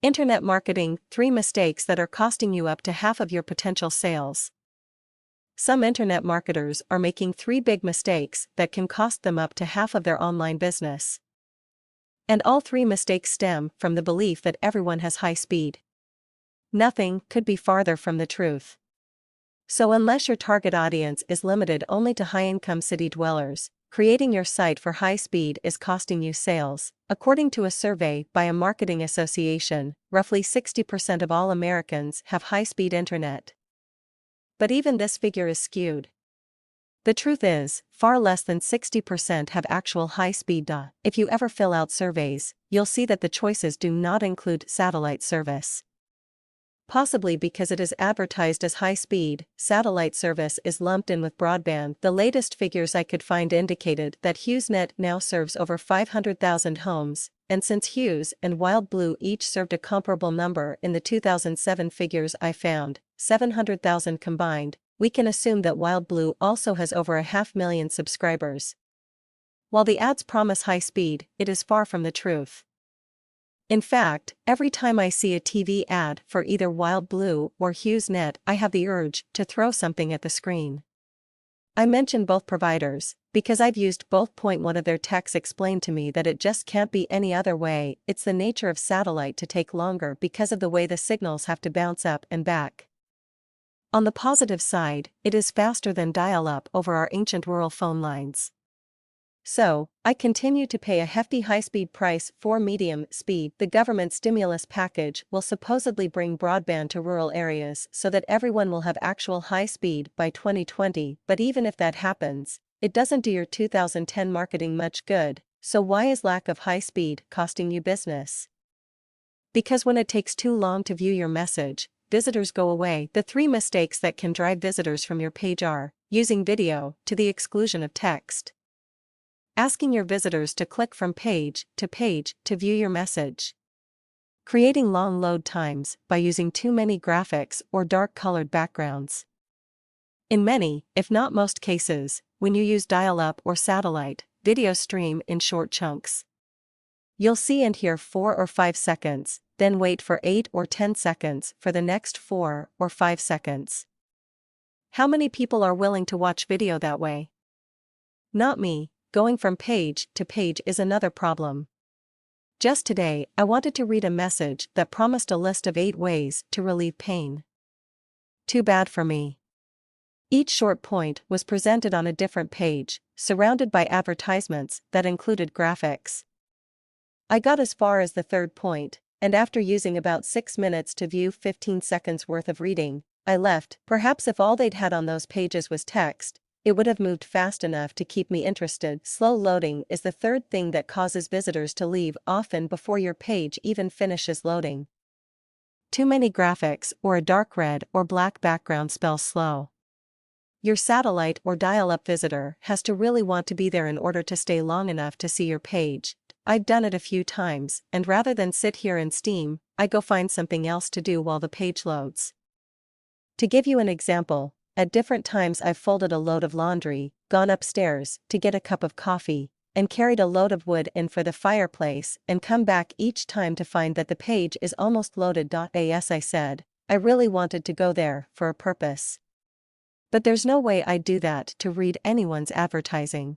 Internet marketing: 3 mistakes that are costing you up to half of your potential sales. Some internet marketers are making 3 big mistakes that can cost them up to half of their online business. And all 3 mistakes stem from the belief that everyone has high speed. Nothing could be farther from the truth. So unless your target audience is limited only to high-income city dwellers, creating your site for high speed is costing you sales. According to a survey by a marketing association, roughly 60% of all Americans have high-speed internet. But even this figure is skewed. The truth is, far less than 60% have actual high-speed data. If you ever fill out surveys, you'll see that the choices do not include satellite service. Possibly because it is advertised as high-speed, satellite service is lumped in with broadband. The latest figures I could find indicated that HughesNet now serves over 500,000 homes, and since Hughes and WildBlue each served a comparable number in the 2007 figures I found, 700,000 combined, we can assume that WildBlue also has over 500,000 subscribers. While the ads promise high speed, it is far from the truth. In fact, every time I see a TV ad for either WildBlue or HughesNet, I have the urge to throw something at the screen. I mention both providers because I've used both. One of their techs explained to me that it just can't be any other way. It's the nature of satellite to take longer because of the way the signals have to bounce up and back. On the positive side, it is faster than dial-up over our ancient rural phone lines. So, I continue to pay a hefty high-speed price for medium speed. The government stimulus package will supposedly bring broadband to rural areas so that everyone will have actual high speed by 2020, but even if that happens, it doesn't do your 2010 marketing much good. So why is lack of high speed costing you business? Because when it takes too long to view your message, visitors go away. The 3 mistakes that can drive visitors from your page are using video to the exclusion of text, asking your visitors to click from page to view your message, creating long load times by using too many graphics or dark-colored backgrounds. In many, if not most cases, when you use dial-up or satellite, videos stream in short chunks. You'll see and hear 4 or 5 seconds, then wait for 8 or 10 seconds for the next 4 or 5 seconds. How many people are willing to watch video that way? Not me. Going from page to page is another problem. Just today, I wanted to read a message that promised a list of 8 ways to relieve pain. Too bad for me. Each short point was presented on a different page, surrounded by advertisements that included graphics. I got as far as the 3rd point, and after using about 6 minutes to view 15 seconds worth of reading, I left. Perhaps if all they'd had on those pages was text, it would have moved fast enough to keep me interested. Slow loading is the 3rd thing that causes visitors to leave, often before your page even finishes loading. Too many graphics or a dark red or black background spells slow. Your satellite or dial-up visitor has to really want to be there in order to stay long enough to see your page. I've done it a few times, and rather than sit here and steam, I go find something else to do while the page loads. To give you an example, at different times I've folded a load of laundry, gone upstairs to get a cup of coffee, and carried a load of wood in for the fireplace and come back each time to find that the page is almost loaded. As I said, I really wanted to go there for a purpose. But there's no way I'd do that to read anyone's advertising.